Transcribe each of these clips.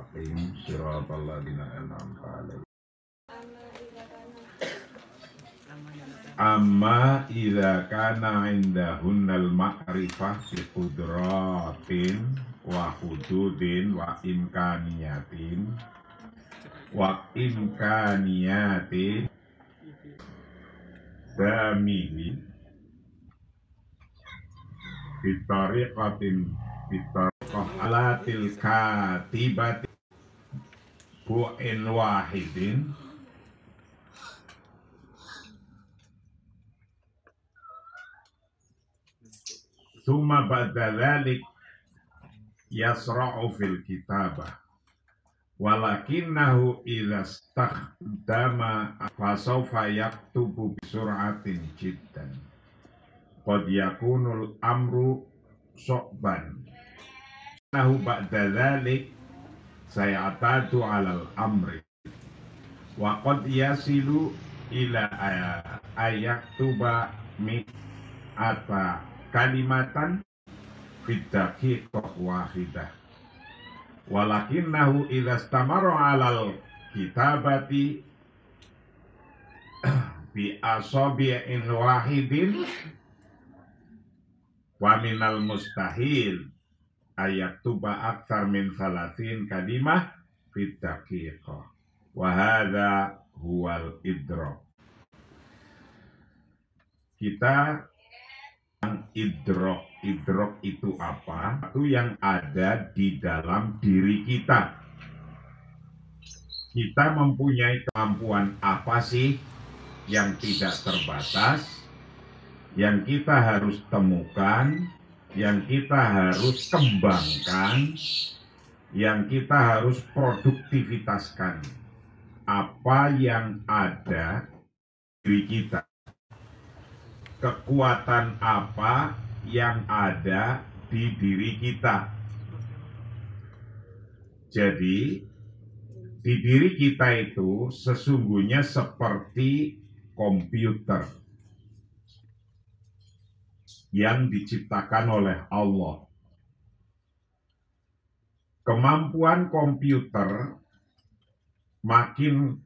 mustaqim siratal ladzina an'amta 'alaihim. Amma idza kana indahunnal ma'rifah bi qudratin wa hududin wa imkaniyatin damili bitariqatin alatil katibati bu'in wahidin summa ba'da dzalik yasra'u fil kitabah walakinnahu idza istakhdama fasawfa yaktubu bisur'atin jiddan qad yakunul amru so'ban nahu ba'da dzalik sayatadu 'alal amri wa qad yasilu ila ayaktuba mi'ata kalimatan fid-daqiqah wahidah walakinnahu idza istamara 'alal kitabati bi asabi'in wahidin wa minal mustahil ayaktuba aktsar min 30 kalimah fid-daqiqah wa hadza huwal idrak. Kita idrok itu apa? Itu yang ada di dalam diri kita. Kita mempunyai kemampuan apa sih yang tidak terbatas, yang kita harus temukan, yang kita harus kembangkan, yang kita harus produktivitaskan. Apa yang ada di diri kita? Kekuatan apa yang ada di diri kita. Jadi di diri kita itu sesungguhnya seperti komputer yang diciptakan oleh Allah. Kemampuan komputer makin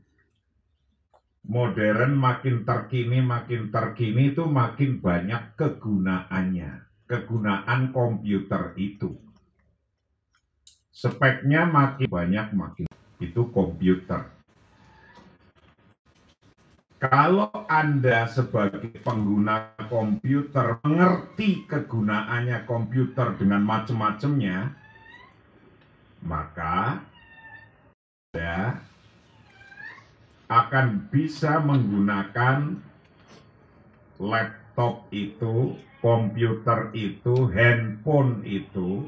modern, makin terkini itu makin banyak kegunaannya. Kegunaan komputer itu. Speknya makin banyak, makin itu komputer. Kalau Anda sebagai pengguna komputer mengerti kegunaannya komputer dengan macam-macamnya, maka Anda akan bisa menggunakan laptop itu, komputer itu, handphone itu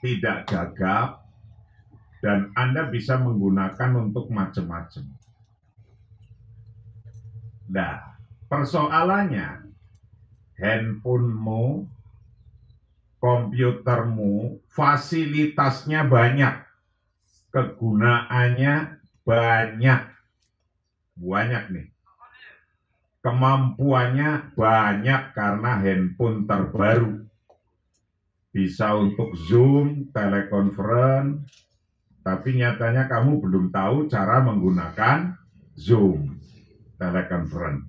tidak gagap dan Anda bisa menggunakan untuk macam-macam. Nah, persoalannya handphonemu, komputermu, fasilitasnya banyak. Kegunaannya banyak nih. Kemampuannya banyak karena handphone terbaru. Bisa untuk Zoom, telekonferensi, tapi nyatanya kamu belum tahu cara menggunakan Zoom, telekonferensi.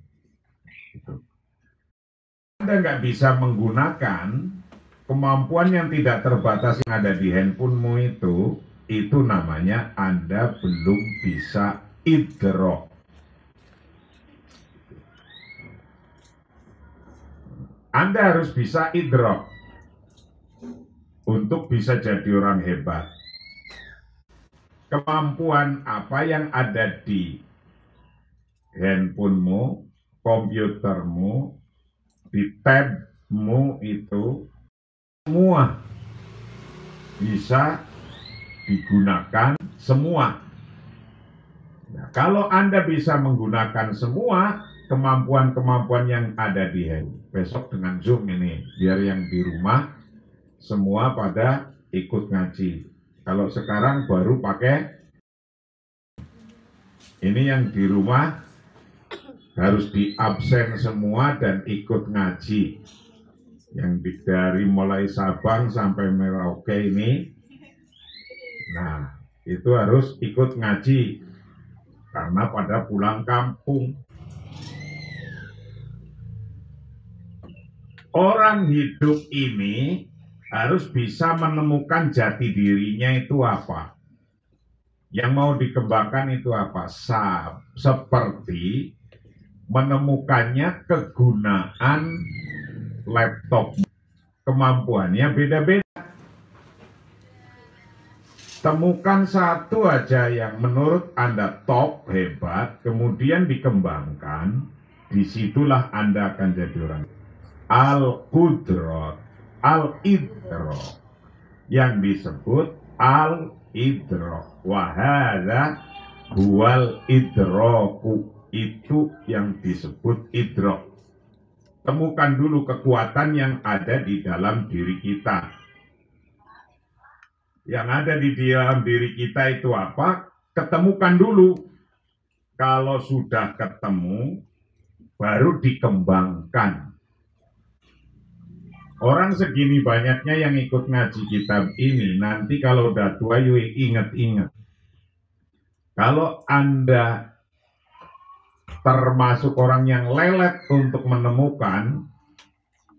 Anda nggak bisa menggunakan kemampuan yang tidak terbatas yang ada di handphonemu itu namanya Anda belum bisa idrok. Anda harus bisa idrok untuk bisa jadi orang hebat. Kemampuan apa yang ada di handphonemu, komputermu, di tabmu itu semua bisa digunakan semua. Nah, kalau Anda bisa menggunakan semua kemampuan-kemampuan yang ada di handphone, besok dengan Zoom ini, biar yang di rumah semua pada ikut ngaji. Kalau sekarang baru pakai ini, yang di rumah harus di absen semua dan ikut ngaji. Yang dari mulai Sabang sampai Merauke ini Nah, itu harus ikut ngaji karena pada pulang kampung. Orang hidup ini harus bisa menemukan jati dirinya itu apa. Yang mau dikembangkan itu apa? Seperti menemukannya kegunaan laptop. Kemampuannya beda-beda. Temukan satu aja yang menurut Anda top, hebat, kemudian dikembangkan, disitulah Anda akan jadi orang. Al-Qudrat, Al-Idrok, yang disebut Al-Idrok. Wahada huwal idroku, itu yang disebut idrok. Temukan dulu kekuatan yang ada di dalam diri kita. Yang ada di dalam diri kita itu apa? Ketemukan dulu. Kalau sudah ketemu, baru dikembangkan. Orang segini banyaknya yang ikut ngaji kitab ini, nanti kalau udah tua, ingat-ingat. Kalau Anda termasuk orang yang lelet untuk menemukan,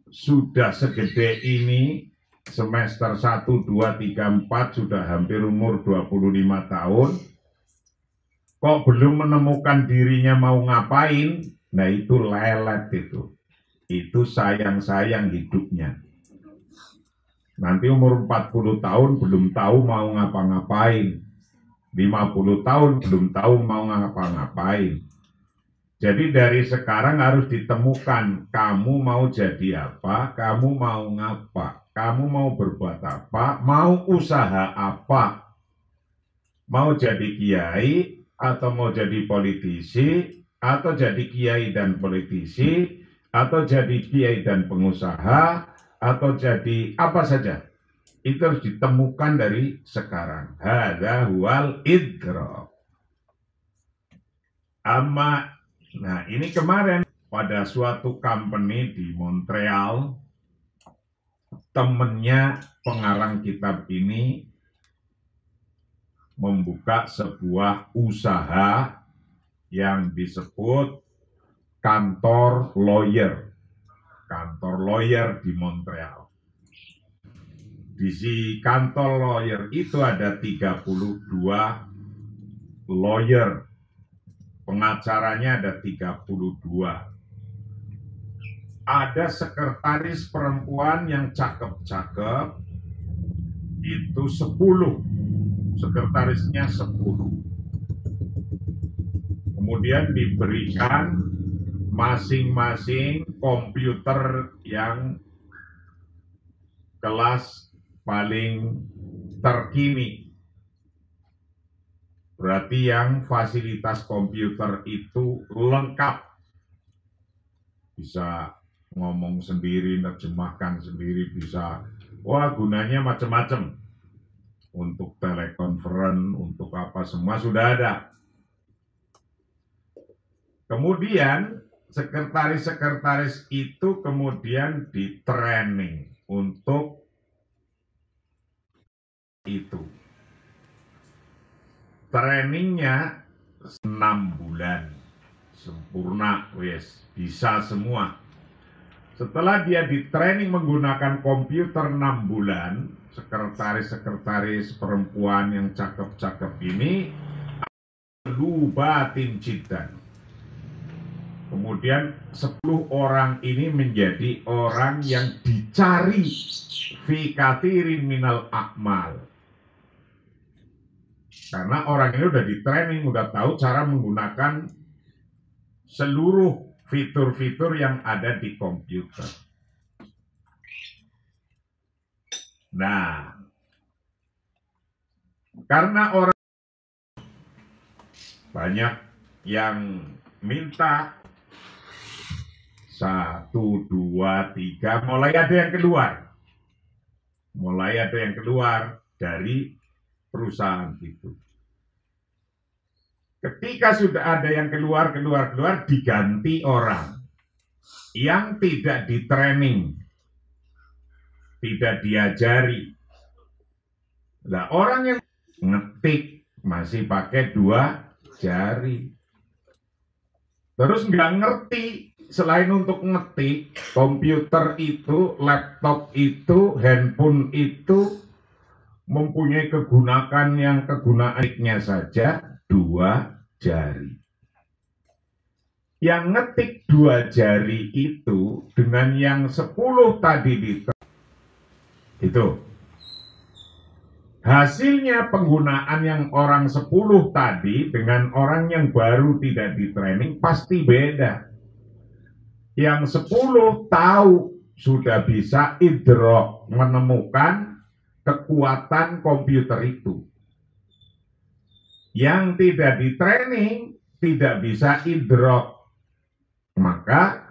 sudah segede ini, semester 1, 2, 3, 4, sudah hampir umur 25 tahun, kok belum menemukan dirinya mau ngapain, nah itu lelet itu. Itu sayang-sayang hidupnya. Nanti umur 40 tahun belum tahu mau ngapa-ngapain. 50 tahun belum tahu mau ngapa-ngapain. Jadi dari sekarang harus ditemukan, kamu mau jadi apa, kamu mau ngapa, kamu mau berbuat apa, mau usaha apa, mau jadi kiai, atau mau jadi politisi, atau jadi kiai dan politisi, atau jadi kiai dan pengusaha, atau jadi apa saja. Itu harus ditemukan dari sekarang. Hadza huwal idrok. Nah, ini kemarin pada suatu company di Montreal, temennya pengarang kitab ini membuka sebuah usaha yang disebut kantor lawyer di Montreal. Di kantor lawyer itu ada 32 lawyer. Pengacaranya ada 32. Ada sekretaris perempuan yang cakep-cakep, itu 10. Sekretarisnya 10. Kemudian diberikan masing-masing komputer yang kelas paling terkini. Berarti yang fasilitas komputer itu lengkap. Bisa ngomong sendiri, nerjemahkan sendiri, bisa. Wah, gunanya macam-macam. Untuk telekonferen, untuk apa, semua sudah ada. Kemudian, sekretaris-sekretaris itu kemudian di-training untuk itu. Trainingnya 6 bulan, sempurna, wes bisa semua. Setelah dia di training menggunakan komputer 6 bulan, sekretaris-sekretaris perempuan yang cakep-cakep ini lubatin cidan. Kemudian 10 orang ini menjadi orang yang dicari fi katsirin minal a'mal. Karena orang ini udah di training, udah tahu cara menggunakan seluruh fitur-fitur yang ada di komputer. Nah, karena orang banyak yang minta 1, 2, 3, mulai ada yang keluar dari perusahaan itu. Ketika sudah ada yang keluar, diganti orang yang tidak di-training, tidak diajari. Nah, orang yang ngetik masih pakai 2 jari. Terus nggak ngerti, selain untuk ngetik, komputer itu, laptop itu, handphone itu mempunyai kegunaannya saja 2 jari. Yang ngetik 2 jari itu dengan yang 10 tadi itu hasilnya penggunaan yang orang 10 tadi dengan orang yang baru tidak di training pasti beda. Yang 10 tahu, sudah bisa idrok, menemukan kekuatan komputer itu. Yang tidak di training tidak bisa idrok. Maka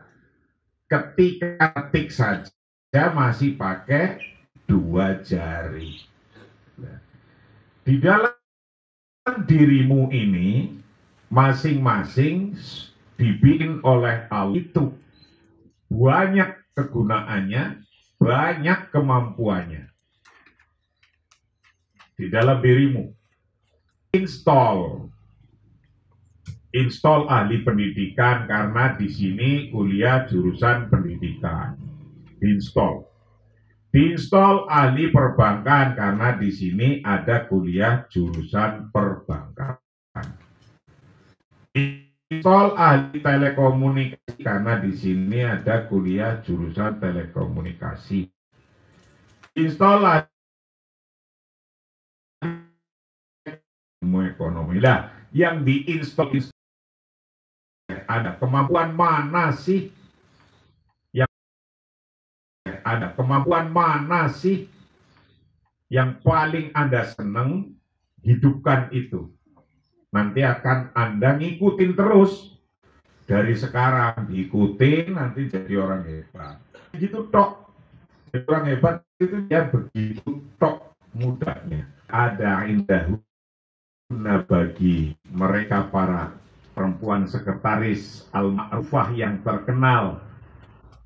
ketika ketik saja masih pakai 2 jari. Di dalam dirimu ini masing-masing dibikin oleh Allah itu banyak kegunaannya, banyak kemampuannya di dalam dirimu. Install ahli pendidikan, karena di sini kuliah jurusan pendidikan. Diinstal ahli perbankan, karena di sini ada kuliah jurusan perbankan. Install ahli telekomunikasi, karena di sini ada kuliah jurusan telekomunikasi. Install ahli ekonomi. Lah, yang diinstal ada kemampuan mana sih? Ada kemampuan mana sih yang paling Anda seneng? Hidupkan itu. Nanti akan Anda ngikutin terus. Dari sekarang diikutin, nanti jadi orang hebat. Begitu tok. Jadi orang hebat itu ya begitu tok mudahnya. Ada indah guna bagi mereka para perempuan sekretaris al-ma'rufah yang terkenal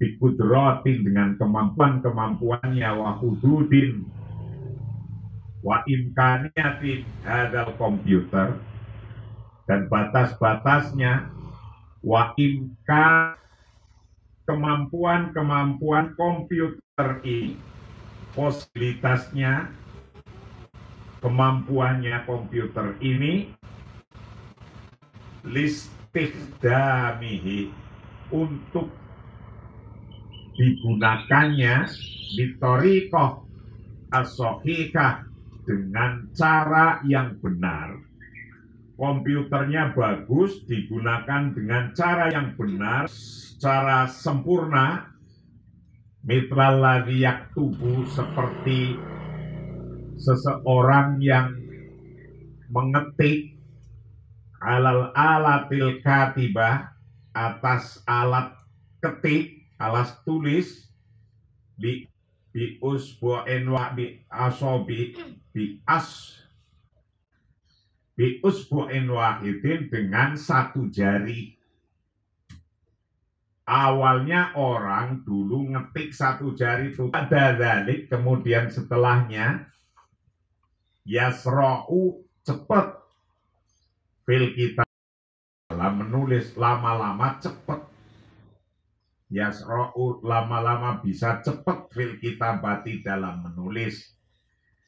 bikudrotin, dengan kemampuan-kemampuannya, wa hududin wa imkaniyatin hadal komputer, dan batas-batasnya, wa imkan, kemampuan-kemampuan komputer ini, posibilitasnya, kemampuannya komputer ini, listikdamihi, untuk digunakannya di thoriqah as-shahihah, dengan cara yang benar. Komputernya bagus, digunakan dengan cara yang benar, secara sempurna. Mitral ladzi yaktubu, seperti seseorang yang mengetik alal alatil katibah, atas alat ketik, alas tulis, bi usbu'in wa bi asobi bi usbu'in wahidin, dengan 1 jari. Awalnya orang dulu ngetik 1 jari itu ada dalik, kemudian setelahnya yasra'u, cepet, fil kita dalam menulis, lama-lama cepet. Yasra'u, lama-lama bisa cepet, fil kitabati, dalam menulis.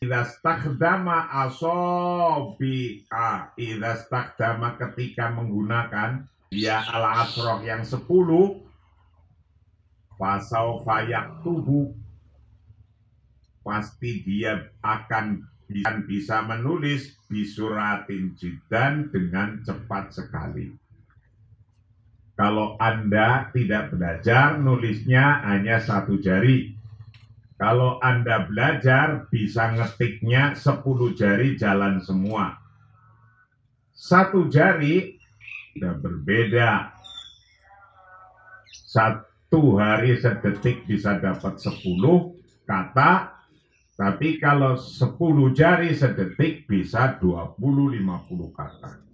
Idastakhdama asobi'a, idastakhdama, ketika menggunakan ya al-asroh yang 10, fasaufa yaktubu, pasti dia akan bisa menulis bisuratin jiddan, dengan cepat sekali. Kalau Anda tidak belajar, nulisnya hanya 1 jari. Kalau Anda belajar, bisa ngetiknya 10 jari jalan semua. 1 jari sudah berbeda. 1 hari sedetik bisa dapat 10 kata, tapi kalau 10 jari sedetik bisa 20-50 kata.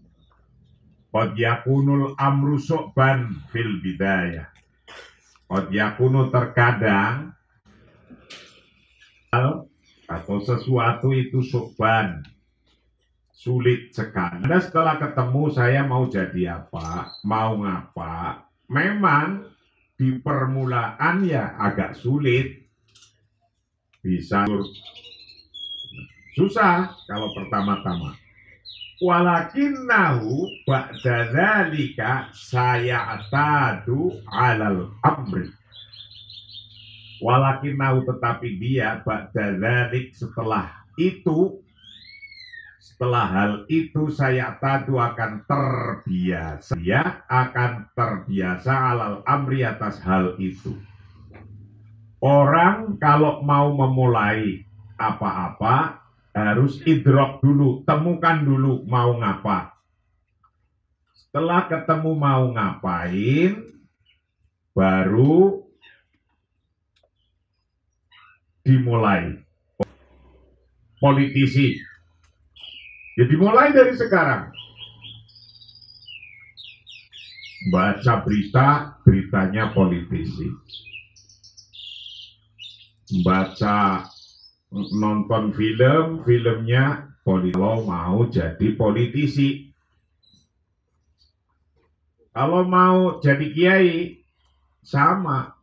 Qad yakunul amru su'ban fil bidayah. Qad yakunu, terkadang, atau sesuatu itu su'ban, sulit sekali. Anda setelah ketemu saya mau jadi apa, mau ngapa, memang di permulaan ya agak sulit, bisa susah kalau pertama-tama. Walakinnahu ba'da dzalika sayatadu 'alal amri. Walakinnahu tetapi dia ba'da dzalik setelah itu, setelah hal itu sayatadu akan terbiasa. Dia akan terbiasa 'alal amri atas hal itu. Orang kalau mau memulai apa-apa harus idrok dulu, temukan dulu mau ngapa. Setelah ketemu mau ngapain, baru dimulai. Politisi, ya dimulai dari sekarang. Baca berita, beritanya politisi. Baca nonton film, filmnya politik. Kalau mau jadi politisi, kalau mau jadi kiai, sama.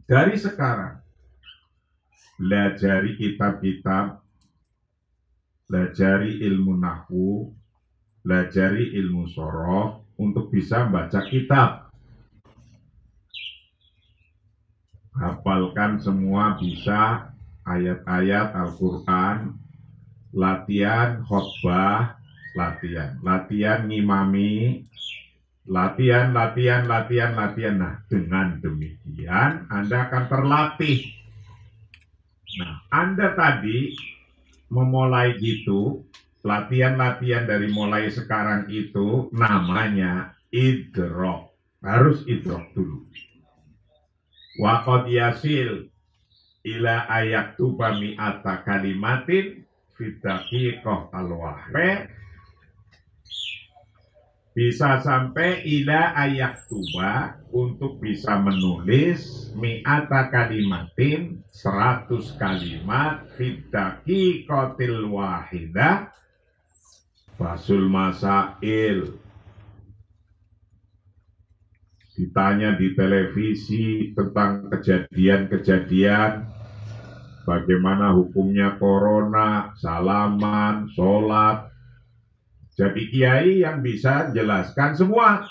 Dari sekarang, belajari kitab-kitab, belajari ilmu nahwu, belajari ilmu sorof untuk bisa baca kitab. Hafalkan semua bisa ayat-ayat Al-Quran, latihan khotbah, latihan ngimami, latihan. Nah, dengan demikian Anda akan terlatih. Nah, Anda tadi memulai gitu, latihan dari mulai sekarang itu namanya idrok. Harus idrok dulu. Wa qad yasil ila ayaktuba mi'ata kalimatin fi daqiqah al-wahid. Bisa sampai ila ayaktuba untuk bisa menulis mi'ata kalimatin 100 kalimat fi daqiqatil wahidah. Basul masail, ditanya di televisi tentang kejadian-kejadian, bagaimana hukumnya corona, salaman, sholat. Jadi kiai yang bisa jelaskan semua.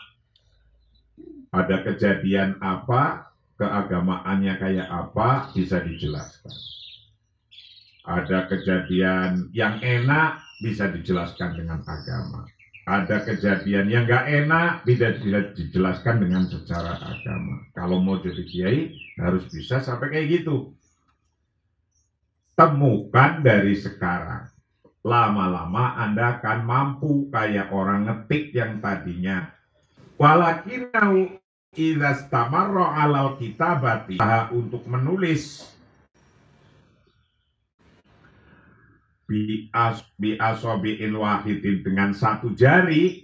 Ada kejadian apa, keagamaannya kayak apa, bisa dijelaskan. Ada kejadian yang enak, bisa dijelaskan dengan agama. Ada kejadian yang nggak enak, tidak dijelaskan dengan secara agama. Kalau mau jadi kiai, harus bisa sampai kayak gitu. Temukan dari sekarang. Lama-lama Anda akan mampu kayak orang ngetik yang tadinya. Walakinau idza stamarra 'alal kitabati, untuk menulis bi asobi'in wahidin dengan satu jari,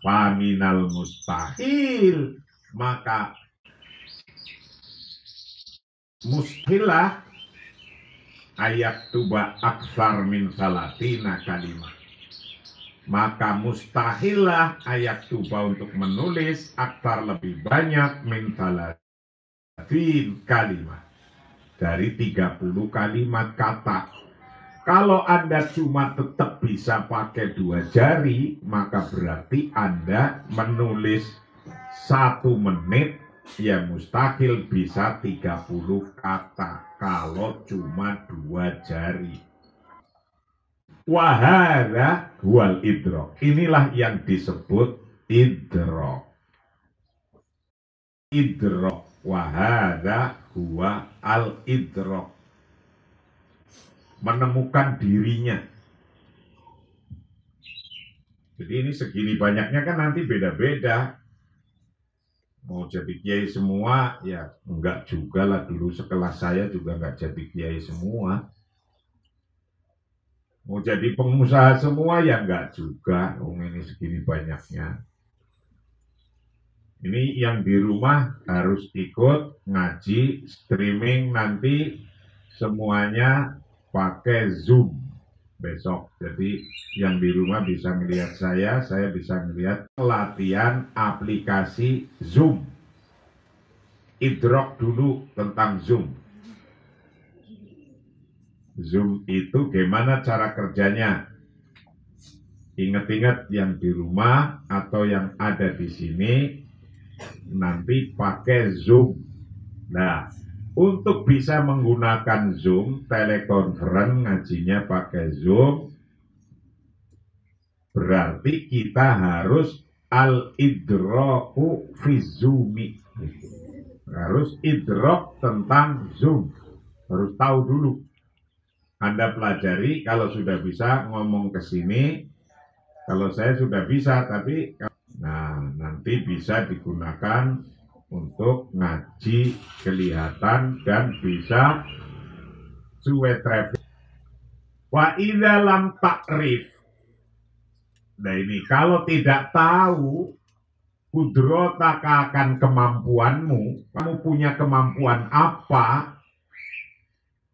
faminal mustahil, maka mustilah ayat tuba aksar min salatina kalimat. Maka mustahillah ayat tuba untuk menulis aksar lebih banyak min salatin kalimat, dari 30 kalimat kata. Kalau Anda cuma tetap bisa pakai 2 jari, maka berarti Anda menulis 1 menit, ya mustahil bisa 30 kata kalau cuma 2 jari. Wahada huwal idrok. Inilah yang disebut idrok. Idrok. Wahada huwa al idrok. Menemukan dirinya. Jadi ini segini banyaknya kan nanti beda-beda. Mau jadi kiai semua, ya enggak juga lah. Dulu sekelas saya juga enggak jadi kiai semua. Mau jadi pengusaha semua, ya enggak juga. Ini segini banyaknya. Ini yang di rumah harus ikut ngaji, streaming nanti semuanya pakai Zoom. besok. Jadi yang di rumah bisa melihat saya bisa melihat latihan aplikasi Zoom. Idrok dulu tentang Zoom. Zoom itu gimana cara kerjanya? Ingat-ingat yang di rumah atau yang ada di sini nanti pakai Zoom. Nah, untuk bisa menggunakan Zoom, telekonferensi ngajinya pakai Zoom, berarti kita harus al-idroku fi Zoomi. Harus idrok tentang Zoom. Harus tahu dulu. Anda pelajari, kalau sudah bisa ngomong ke sini. Kalau saya sudah bisa, tapi nanti bisa digunakan untuk ngaji kelihatan dan bisa suwe traffic. Wa idza lam takrif. Nah ini kalau tidak tahu kudrotaka akan kemampuanmu, kamu punya kemampuan apa?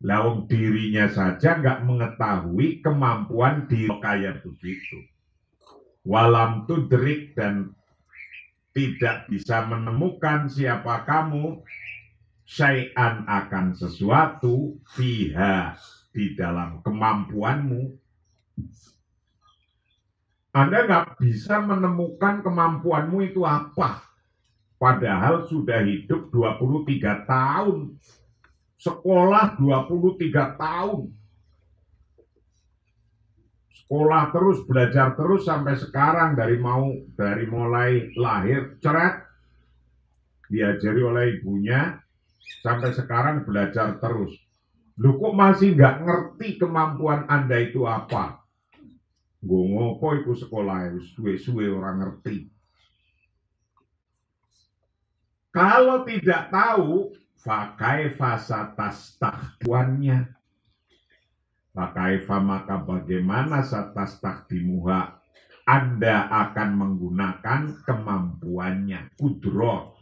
Lawang dirinya saja nggak mengetahui kemampuan diri kayak begitu. Walam tudrik dan tidak bisa menemukan siapa kamu syai'an akan sesuatu fiha di dalam kemampuanmu. Anda nggak bisa menemukan kemampuanmu itu apa, padahal sudah hidup 23 tahun, sekolah 23 tahun, sekolah terus, belajar terus sampai sekarang, dari mulai lahir ceret diajari oleh ibunya sampai sekarang belajar terus. Lu kok masih nggak ngerti kemampuan Anda itu apa? Gue ngopo iku sekolah suwe-suwe orang ngerti. Kalau tidak tahu, fakai fasatas tahtuannya. Fakaifa maka bagaimana satas takdimuha, Anda akan menggunakan kemampuannya, kudrot,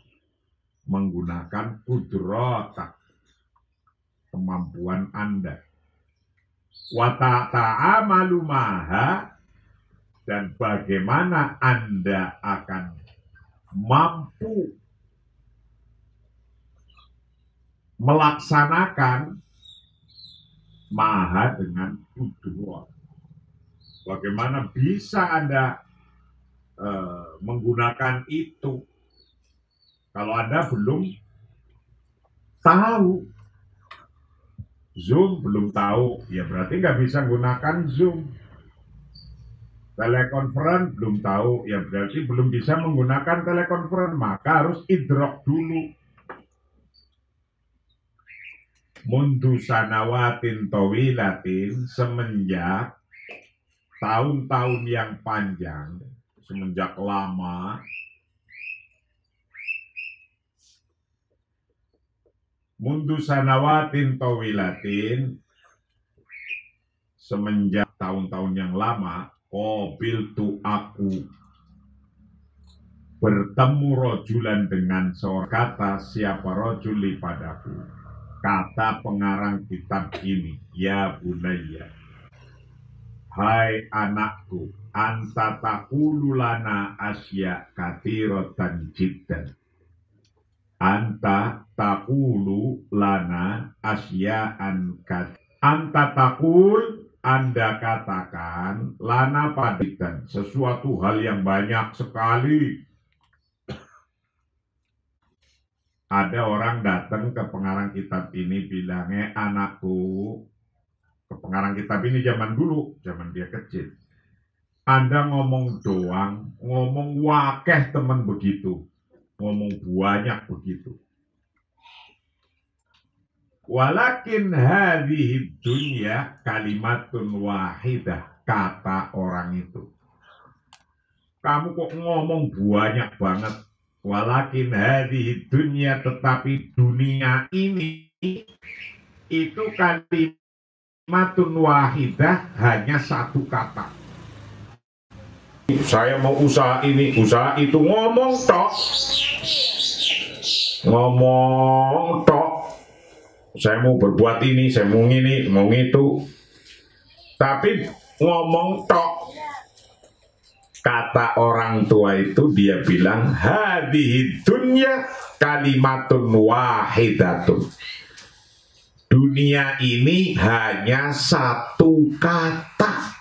menggunakan kudrot, kemampuan Anda. Wa ta'amalu maha, dan bagaimana Anda akan mampu melaksanakan maha dengan kudrot. Bagaimana bisa Anda menggunakan itu? Kalau Anda belum tahu, Zoom belum tahu, ya berarti nggak bisa menggunakan Zoom. Telekonferensi belum tahu, ya berarti belum bisa menggunakan telekonferensi. Maka harus idrok dulu. Mundu sanawatin tawilatin, semenjak tahun-tahun yang panjang, semenjak lama, mundu sanawatin tawilatin, semenjak tahun-tahun yang lama, qabil tu aku bertemu rojulan dengan seorang, kata siapa rojuli padaku, kata pengarang kitab ini, ya bunayya, hai anakku, anta taqulu lana asya katsiratan jiddan. Anta taqulu lana asya'an kat. Anta taqul, Anda katakan, lana padikan, sesuatu hal yang banyak sekali. Ada orang datang ke pengarang kitab ini bilangnya, anakku, ke pengarang kitab ini zaman dulu, zaman dia kecil. Anda ngomong doang, ngomong wakeh teman begitu, ngomong banyak begitu. Walakin hadhihi dunya kalimatun wahidah, kata orang itu. Kamu kok ngomong banyak banget. Walakin hadhihi dunya, tetapi dunia ini itu kalimatun wahidah, hanya satu kata. Saya mau usaha ini, usaha itu, ngomong tok. Ngomong tok. Saya mau berbuat ini, saya mau ini, mau itu. Tapi ngomong tok. Kata orang tua itu dia bilang hadhihi dunya kalimatun wahidatun. Dunia ini hanya satu kata.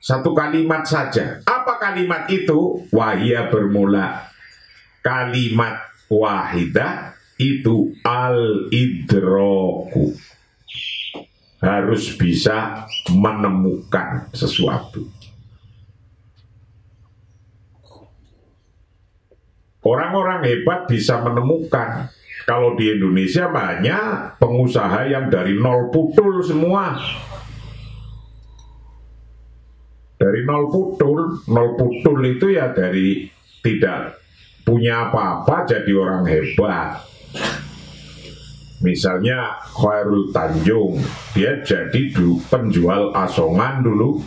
Satu kalimat saja. Apa kalimat itu? Wahia bermula. Kalimat wahidah itu al-idroku. Harus bisa menemukan sesuatu. Orang-orang hebat bisa menemukan. Kalau di Indonesia banyak pengusaha yang dari nol putul semua. Dari nol putul itu ya dari tidak punya apa-apa jadi orang hebat. Misalnya Khairul Tanjung, dia jadi penjual asongan dulu,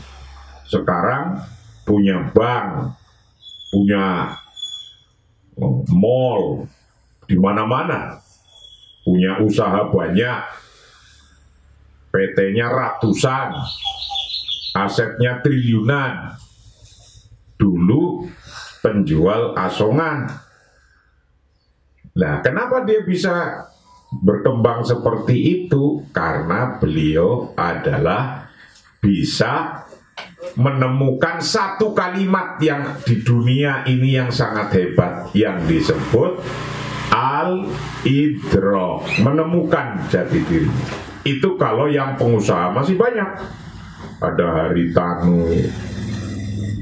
sekarang punya bank, punya mall di mana-mana, punya usaha banyak, PT-nya ratusan, asetnya triliunan. Dulu penjual asongan. Nah, kenapa dia bisa berkembang seperti itu? Karena beliau adalah bisa menemukan satu kalimat yang di dunia ini yang sangat hebat, yang disebut al-idrok, menemukan jati diri. Itu kalau yang pengusaha masih banyak. Ada Haritanu,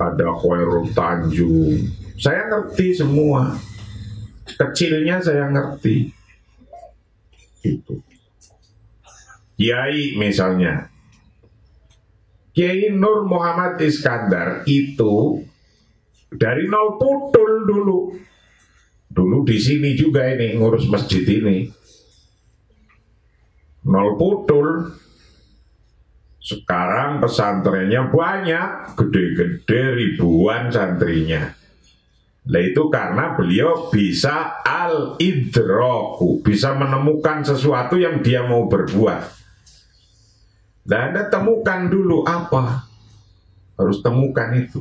ada Khairul Tanjung. Saya ngerti semua. Kecilnya saya ngerti. Itu. Kiai misalnya. Kiai Nur Muhammad Iskandar itu dari nol putul dulu. Dulu di sini juga ini ngurus masjid ini. Nol putul. Sekarang pesantrennya banyak, gede-gede ribuan santrinya. Nah itu karena beliau bisa al-idroku, bisa menemukan sesuatu yang dia mau berbuat. Dan Anda temukan dulu apa? Harus temukan itu.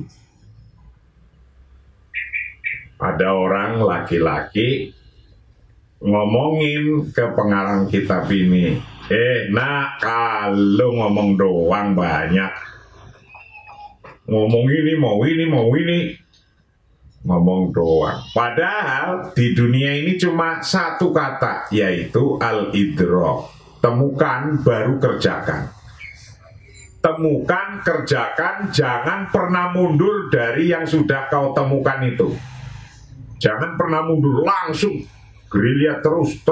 Ada orang laki-laki ngomongin ke pengarang kitab ini, nak kalau ngomong doang banyak, ngomong ini mau ini mau ini, ngomong doang. Padahal di dunia ini cuma satu kata, yaitu al-idrok. Temukan baru kerjakan. Temukan, kerjakan, jangan pernah mundur dari yang sudah kau temukan itu. Jangan pernah mundur, langsung gerilya terus.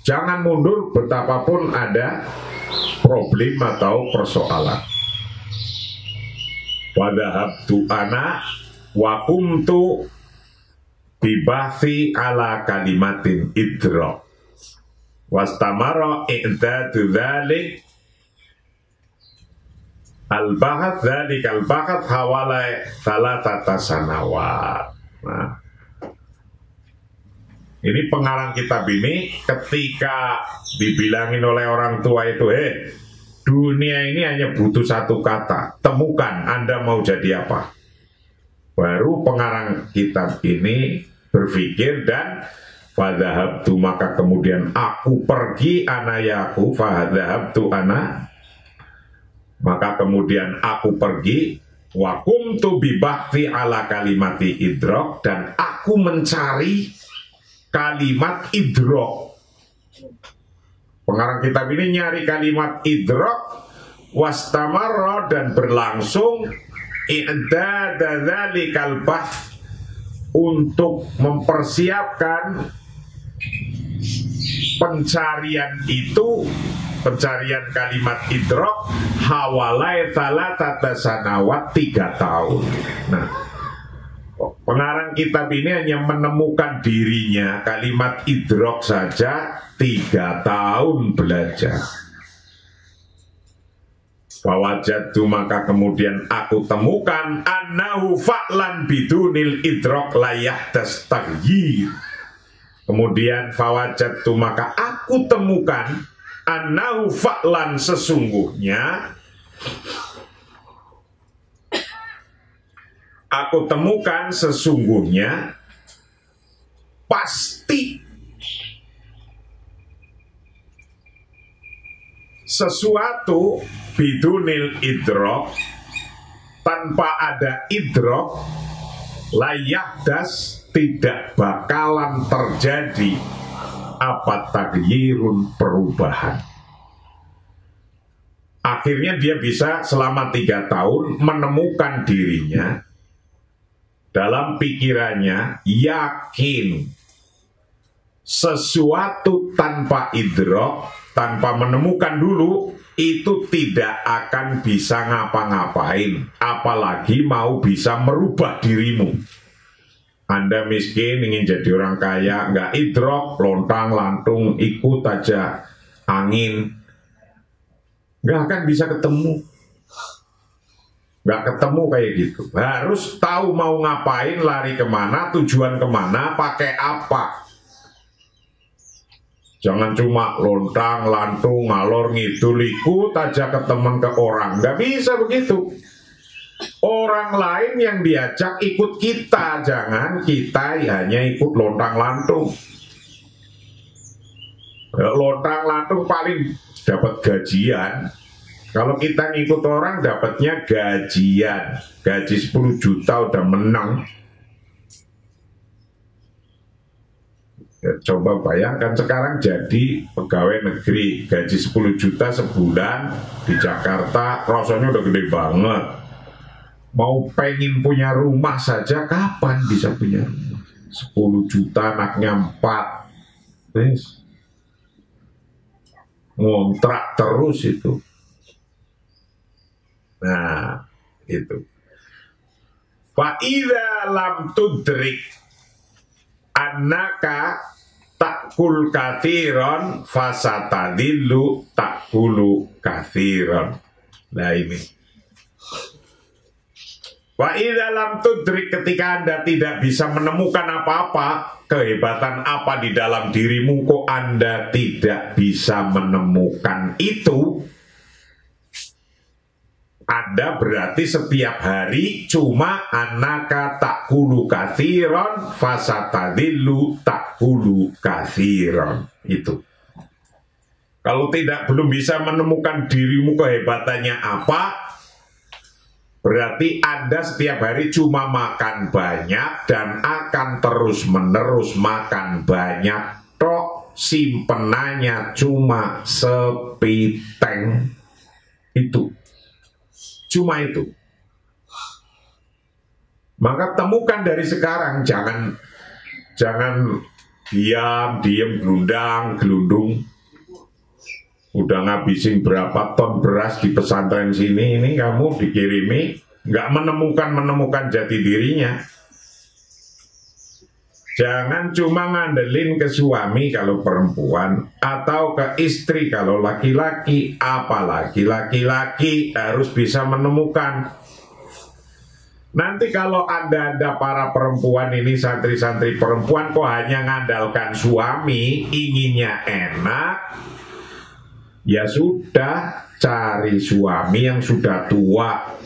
Jangan mundur betapapun ada problem atau persoalan. Wadhahabtu ana wa kumtu bibathi ala kalimatin idrok. Wastamara i'dadu dhalik al-bahath dzalik al-bahath hawala thalathata sanawat. Nah, ini pengarang kitab ini ketika dibilangin oleh orang tua itu, dunia ini hanya butuh satu kata, temukan Anda mau jadi apa. Baru pengarang kitab ini berpikir dan fadhahabtu, maka kemudian aku pergi, anayaku fadhahabtu ana, maka kemudian aku pergi, wakumtu bibakti ala kalimati idrok, dan aku mencari kalimat idrok. Pengarang kitab ini nyari kalimat idrok, wastamarra, dan berlangsung i'dada dzalikal bahth, untuk mempersiapkan pencarian itu, pencarian kalimat idrok, hawalai thalathata sanawat, 3 tahun. Nah, pengarang kitab ini hanya menemukan dirinya kalimat idrok saja 3 tahun belajar. Fawajadtu, maka kemudian aku temukan, annahu fa'lan bidunil idrok layahdas taghyir. Kemudian fawajadtu, maka aku temukan Annahu fa'lan sesungguhnya aku temukan sesungguhnya pasti sesuatu bidunil idrok, tanpa ada idrok, layahdas tidak bakalan terjadi apa taghyirun perubahan. Akhirnya dia bisa selama 3 tahun menemukan dirinya dalam pikirannya yakin sesuatu tanpa idrok, tanpa menemukan dulu, itu tidak akan bisa ngapa-ngapain, apalagi mau bisa merubah dirimu. Anda miskin ingin jadi orang kaya, nggak idrok, lontang lantung, ikut aja angin, nggak akan bisa ketemu. Nggak ketemu kayak gitu. Harus tahu mau ngapain, lari kemana, tujuan kemana, pakai apa. Jangan cuma lontang, lantung, ngalor, ngidul, ikut aja ke teman, ke orang. Nggak bisa begitu. Orang lain yang diajak ikut kita, jangan kita hanya ikut lontang, lantung. Lontang, lantung paling dapat gajian. Kalau kita ngikut orang dapatnya gajian. Gaji 10 juta udah menang. Ya, coba bayangkan sekarang jadi pegawai negeri, gaji 10 juta sebulan di Jakarta, rasanya udah gede banget. Mau pengen punya rumah saja, kapan bisa punya rumah? 10 juta anaknya 4. Terus ngontrak terus itu. Nah, itu. Fa'idha lam tudrik annaka takul kathiron fasatadillu takulu kathiron. Nah ini. Fa'idha lam tudrik, ketika Anda tidak bisa menemukan apa-apa, kehebatan apa di dalam dirimu, kok Anda tidak bisa menemukan itu, Anda berarti setiap hari cuma anaka takulu kathiron fasatadillu takulu kathiron. Itu. Kalau belum bisa menemukan dirimu kehebatannya apa, berarti Anda setiap hari cuma makan banyak dan akan terus-menerus makan banyak. Tok, simpenannya cuma sepiteng. Itu. Cuma itu. Maka temukan dari sekarang, jangan diam gelundung. Udah ngabisin berapa ton beras di pesantren sini, ini kamu dikirimi, nggak menemukan jati dirinya. Jangan cuma ngandelin ke suami kalau perempuan, atau ke istri kalau laki-laki, apalagi laki-laki harus bisa menemukan. Nanti kalau ada para perempuan ini, santri-santri perempuan kok hanya ngandalkan suami, inginnya enak, ya sudah, cari suami yang sudah tua,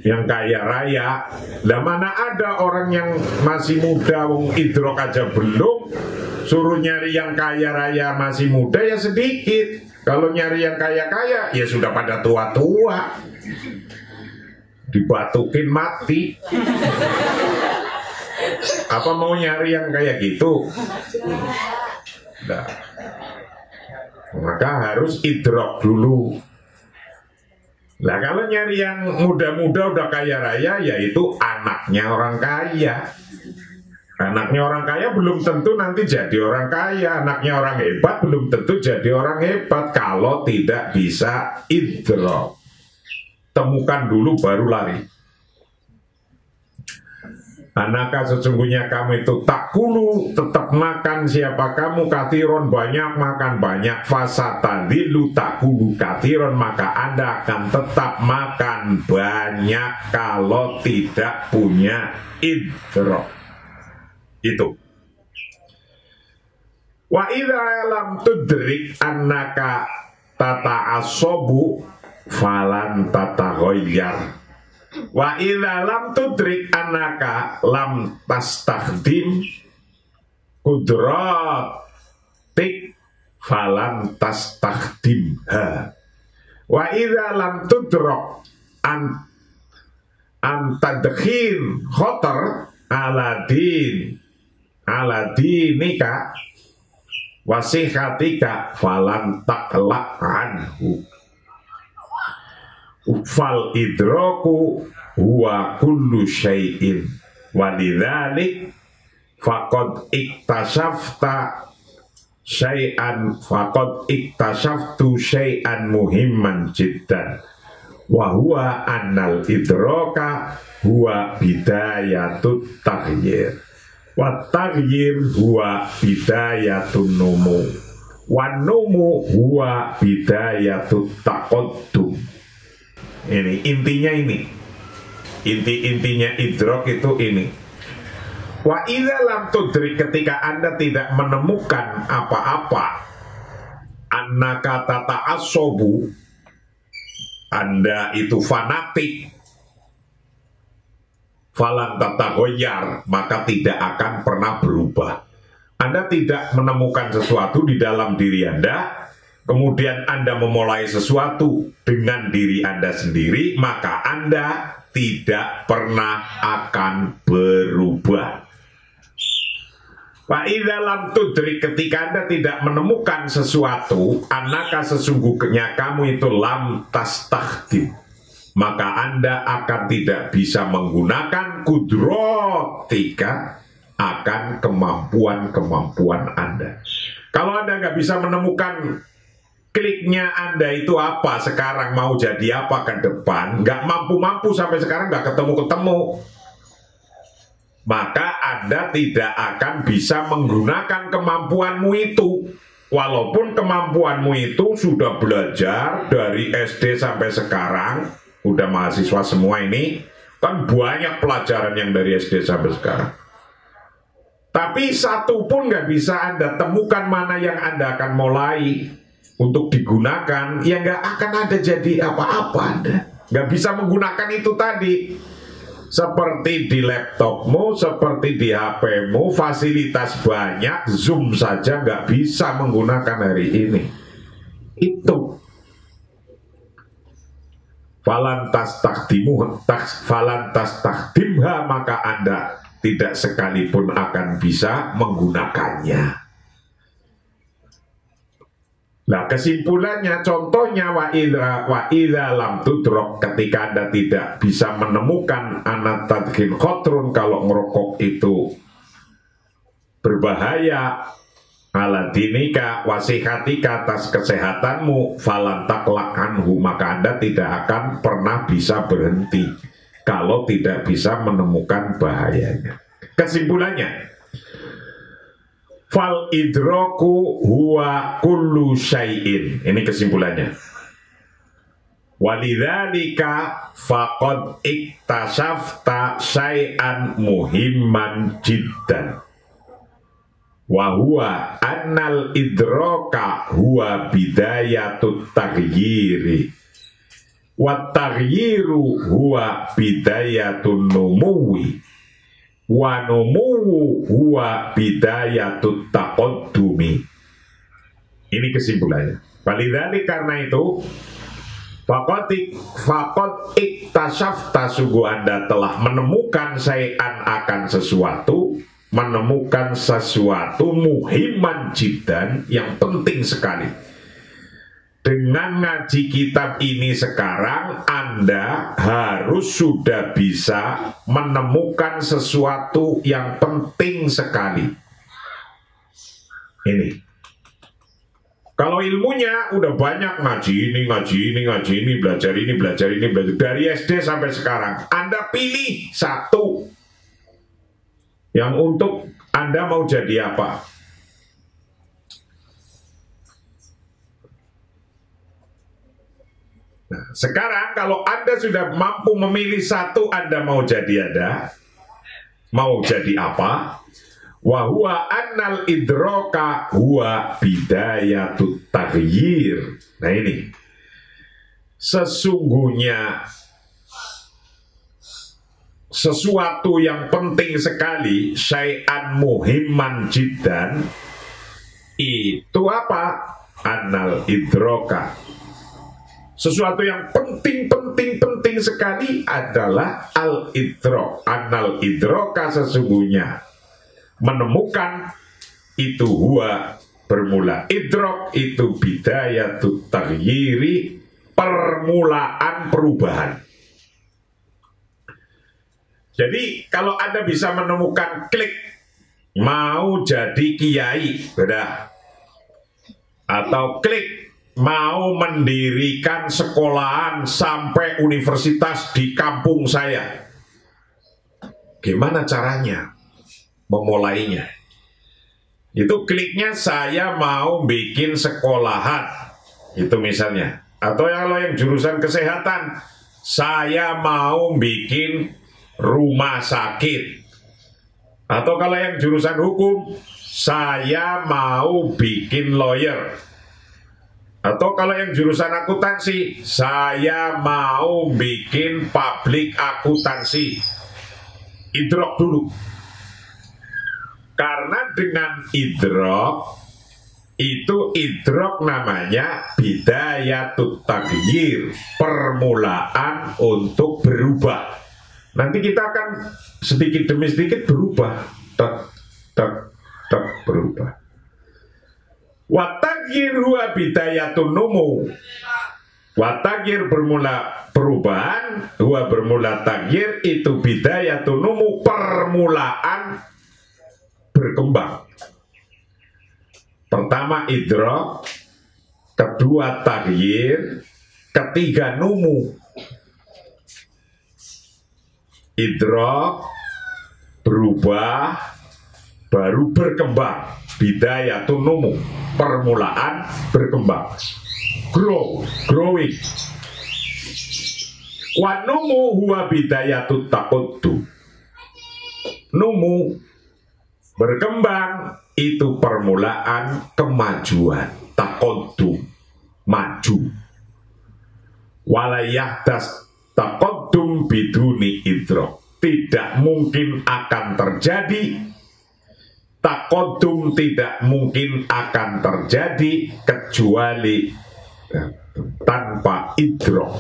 yang kaya raya. Lah mana ada orang yang masih muda, wong idrok aja belum, suruh nyari yang kaya raya masih muda ya sedikit. Kalau nyari yang kaya-kaya ya sudah pada tua-tua, dibatukin mati. Apa mau nyari yang kayak gitu? Nah, maka harus idrok dulu. Nah kalau nyari yang muda-muda udah kaya raya, yaitu anaknya orang kaya. Anaknya orang kaya belum tentu nanti jadi orang kaya. Anaknya orang hebat belum tentu jadi orang hebat kalau tidak bisa idrok. Temukan dulu baru lari. Anaka sesungguhnya kamu itu takulu, tetap makan siapa kamu, kathiron banyak makan banyak, fasatadillu takulu kathiron, maka Anda akan tetap makan banyak kalau tidak punya idrok. Itu. Wa idza lam tudrik annaka tata'assabu falan tataghayyar. Wa idza lam tudrik annaka lam tastakhdim kudratik falan tastakhdimha. Wa idza lam tudrak an tadkhir khotar ala dinika wasihatika falan taklak anhu. Fal idraku huwa kullu syai'in walidzalik faqad iktasafta syai'an faqad iktasaftu syai'an muhimman jiddan wa huwa annal idraka huwa bidayatut taghyir wa taghyir huwa bidayatun numu wa numu huwa bidayatut taqaddum. Ini intinya, intinya idrok itu ini. Wa idza lam tudrik, ketika Anda tidak menemukan apa-apa, annaka tata'assabu, Anda itu fanatik, falan tataghayyar, maka tidak akan pernah berubah. Anda tidak menemukan sesuatu di dalam diri Anda, kemudian Anda memulai sesuatu dengan diri Anda sendiri, maka Anda tidak pernah akan berubah. Fa idza lam tudrik, ketika Anda tidak menemukan sesuatu, annaka sesungguhnya kamu itu lam tastakhdim, maka Anda akan tidak bisa menggunakan kudrotika, akan kemampuan-kemampuan Anda. Kalau Anda nggak bisa menemukan kliknya Anda itu apa sekarang, mau jadi apa ke depan, nggak mampu-mampu sampai sekarang, nggak ketemu-ketemu, maka Anda tidak akan bisa menggunakan kemampuanmu itu. Walaupun kemampuanmu itu sudah belajar dari SD sampai sekarang, udah mahasiswa semua ini, kan banyak pelajaran yang dari SD sampai sekarang. Tapi satu pun nggak bisa Anda temukan mana yang Anda akan mulai untuk digunakan, ya nggak akan ada jadi apa-apa. Anda nggak bisa menggunakan itu tadi. Seperti di laptopmu, seperti di HP-mu, fasilitas banyak, Zoom saja nggak bisa menggunakan hari ini. Itu falantas takdimha, maka Anda tidak sekalipun akan bisa menggunakannya. Nah, kesimpulannya, contohnya wa idza lam tudrok, ketika Anda tidak bisa menemukan anat tadkhin khotrun, kalau ngerokok itu berbahaya, ala dinika wasihatika, atas kesehatanmu, falan taklak anhu, maka Anda tidak akan pernah bisa berhenti kalau tidak bisa menemukan bahayanya. Kesimpulannya, fal idroku huwa kullu syai'in. Ini kesimpulannya. Walidzalika faqad iktasafta syai'an muhimman jiddan. Wa huwa annal idroka huwa bidayatut taghyiri. Wa taghyiru huwa bidayatun numuwi. Wa numuwu huwa bidayatut taqaddumi. Ini kesimpulannya. Walidzalik, karena itu, faqad iktasafta, sungguh Anda telah menemukan syai'an, akan sesuatu, menemukan sesuatu muhimman jiddan, yang penting sekali. Dengan ngaji kitab ini sekarang, Anda harus sudah bisa menemukan sesuatu yang penting sekali. Ini. Kalau ilmunya udah banyak, ngaji ini, belajar ini, dari SD sampai sekarang. Anda pilih satu yang untuk Anda mau jadi apa. Nah, sekarang kalau Anda sudah mampu memilih satu, Anda mau jadi mau jadi apa? Wa huwa annal idroka huwa bidayatut taghyir. Nah ini, sesungguhnya sesuatu yang penting sekali, syai'an muhimman jiddan, itu apa? Annal idroka. Sesuatu yang penting sekali adalah al-idrok. Annal idroka, sesungguhnya menemukan itu huwa bermula. Idrok itu bidayatut taghyiri, permulaan perubahan. Jadi kalau Anda bisa menemukan klik, mau jadi kiai, beda. Atau klik, mau mendirikan sekolahan sampai universitas di kampung saya. Gimana caranya memulainya? Itu kliknya, saya mau bikin sekolahan, itu misalnya. Atau kalau yang jurusan kesehatan, saya mau bikin rumah sakit. Atau kalau yang jurusan hukum, saya mau bikin lawyer. Atau kalau yang jurusan akuntansi, saya mau bikin public akuntansi. Idrok dulu. Karena dengan idrok, itu idrok namanya bidayatut taghyir, permulaan untuk berubah. Nanti kita akan sedikit demi sedikit berubah. Berubah. Watagir huwa bidayatun numu. Watagir bermula perubahan, huwa bermula tagir, itu bidayatun numu, permulaan berkembang. Pertama idrok, kedua tagir, ketiga numu. Idrok, berubah, baru berkembang. Bidayatun numu, permulaan berkembang. Growing. Wa numu huwa bidayatut taqaddum. Numu, berkembang, itu permulaan kemajuan. Taqaddum, maju. Walayahdas taqaddum biduni idrok. Tidak mungkin akan terjadi taqaddum, tidak mungkin akan terjadi kecuali tanpa idrok.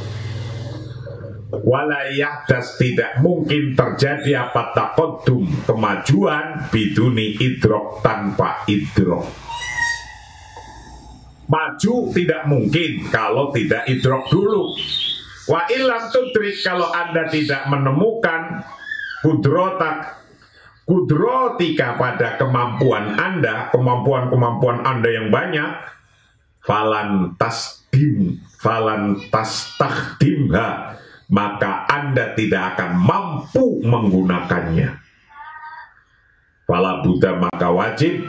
Walayahdas, tidak mungkin terjadi apa taqaddum, kemajuan, biduni idrok, tanpa idrok. Maju tidak mungkin kalau tidak idrok dulu. Wa ilam tudrik, kalau Anda tidak menemukan kudrotika pada kemampuan Anda, kemampuan yang banyak, falan tastakhdimha, maka Anda tidak akan mampu menggunakannya. Fala buddha, maka wajib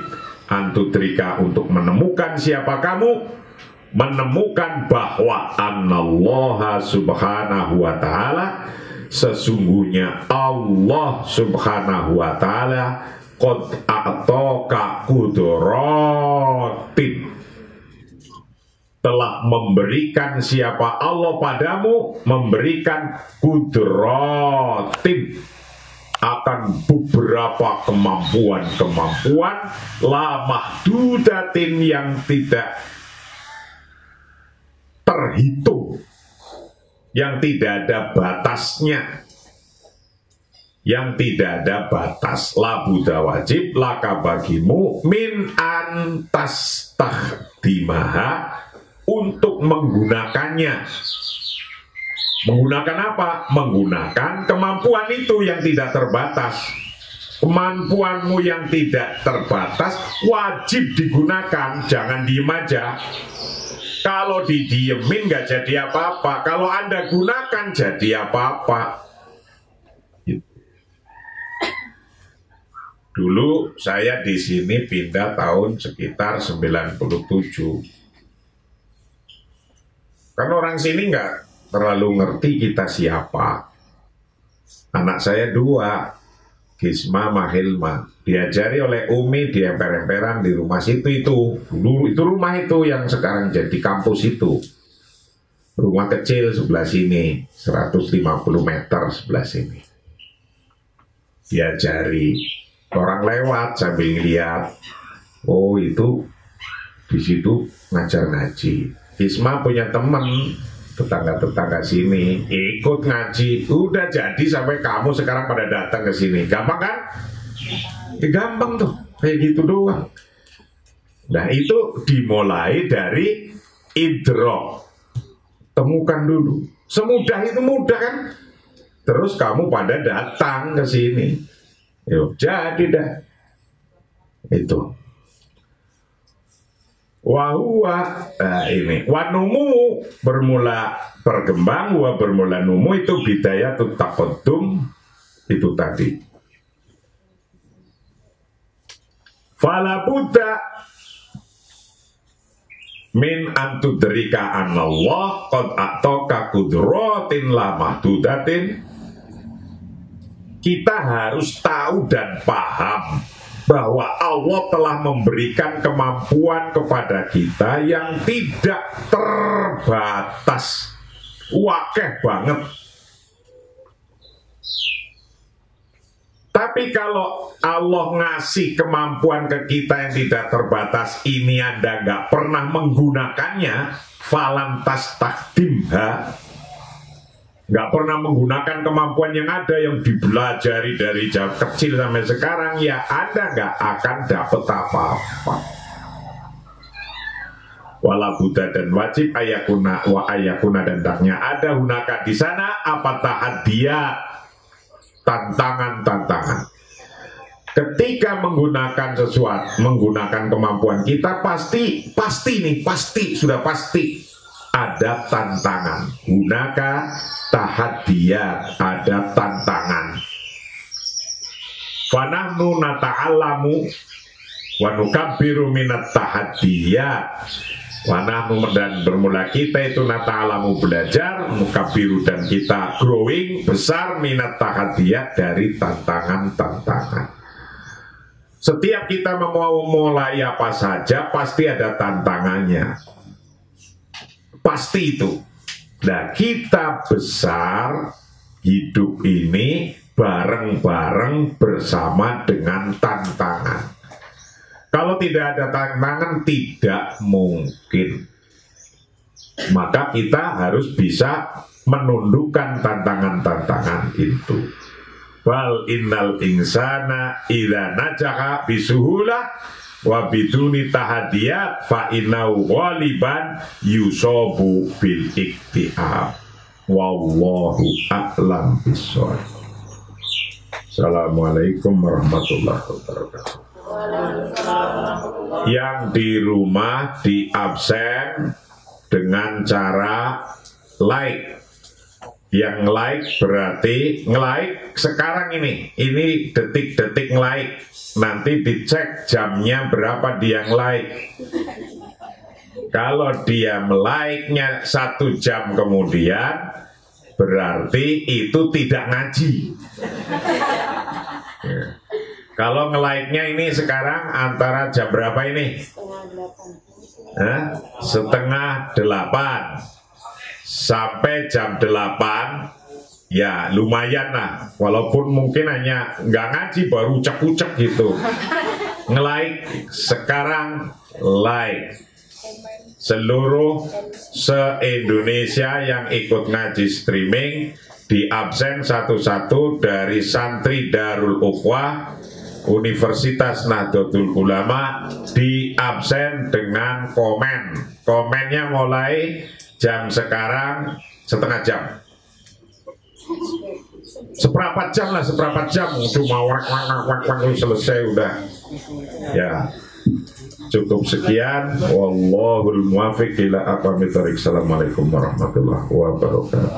antudrika, untuk menemukan siapa kamu, menemukan bahwa anallaha subhanahu wa ta'ala, sesungguhnya Allah subhanahu wa ta'ala, qad a'taka qudratin, telah memberikan siapa Allah padamu, memberikan qudratin, akan beberapa kemampuan la mahdudatin, yang tidak terhitung, yang tidak ada batasnya, yang tidak ada batas. La buddha, wajib, laka bagimu, min antas tahdimaha, untuk menggunakannya. Menggunakan apa? Menggunakan kemampuan itu yang tidak terbatas. Kemampuanmu yang tidak terbatas wajib digunakan, jangan diem aja. Kalau didiemin nggak jadi apa-apa. Kalau Anda gunakan jadi apa-apa. Dulu saya di sini pindah tahun sekitar 97. Kan orang sini nggak terlalu ngerti kita siapa. Anak saya 2. Gisma Mahilma. Diajari oleh Umi di emper-emperan di rumah situ itu. Dulu itu rumah itu yang sekarang jadi kampus itu. Rumah kecil sebelah sini, 150 meter sebelah sini. Diajari. Orang lewat sambil lihat. Oh itu di situ ngajar ngaji. Gisma punya teman tetangga-tetangga sini ikut ngaji, udah jadi sampai kamu sekarang pada datang ke sini. Gampang kan? Ya, gampang tuh, kayak gitu doang. Nah itu dimulai dari idrok, temukan dulu. Semudah itu mudah kan? Terus kamu pada datang ke sini. Yuk, jadi dah. Itu. Wahuwa, ini wanumu bermula berkembang, wa bermula numu itu bidayatut taqaddum itu tadi. Fala budda min antudrika anallah qad a'taka qudratin la mahdudatin. Kita harus tahu dan paham bahwa Allah telah memberikan kemampuan kepada kita yang tidak terbatas. Wakeh banget. Tapi kalau Allah ngasih kemampuan ke kita yang tidak terbatas, ini Anda nggak pernah menggunakannya, falantas takdimha, nggak pernah menggunakan kemampuan yang ada yang dibelajari dari jauh kecil sampai sekarang, ya Anda nggak akan dapat apa-apa. Wala Buddha dan wajib ayakuna wa ayakuna dan taknya ada hunaka di sana apa tahadiyat, tantangan-tantangan. Ketika menggunakan sesuatu, menggunakan kemampuan kita pasti sudah pasti ada tantangan. Hunaka tahadiyat, ada tantangan. Fanahnu nata'allamu wa nukabbiru minat tahadiyat. Wanahnu dan bermula kita itu nata'allamu belajar, nukabbiru dan kita growing besar minat tahadiyat dari tantangan-tantangan. Setiap kita mau mulai apa saja pasti ada tantangannya. Pasti itu. Nah, kita besar hidup ini bareng-bareng bersama dengan tantangan. Kalau tidak ada tantangan tidak mungkin. Maka kita harus bisa menundukkan tantangan-tantangan itu. Wal innal insana idza najaha bisuhulah wa biduni tahadiyat fa innahu ghaliban yusabu bil iktiab. Wallahu a'lam bishawab. Assalamualaikum warahmatullahi wabarakatuh. Yang di rumah di absen dengan cara like. Yang like berarti nge-like sekarang ini detik-detik nge-like. Nanti dicek jamnya berapa dia nge-like. Kalau dia like-nya 1 jam kemudian, berarti itu tidak ngaji. Ya. Kalau nge-like-nya ini sekarang antara jam berapa ini? Setengah 8 sampai jam 8, ya lumayan lah. Walaupun mungkin hanya nggak ngaji, baru ucek-ucek gitu. Nge-like sekarang, like seluruh se-Indonesia yang ikut ngaji streaming di absen satu-satu dari santri Darul Ukhwah Universitas Nahdlatul Ulama, di absen dengan komen. Komennya mulai jam sekarang setengah jam, seperempat jam lah, seperempat jam cuma wak selesai udah. Ya cukup sekian. Wallahul muwaffiq ila aqwamit thoriq. Assalamualaikum warahmatullahi wabarakatuh.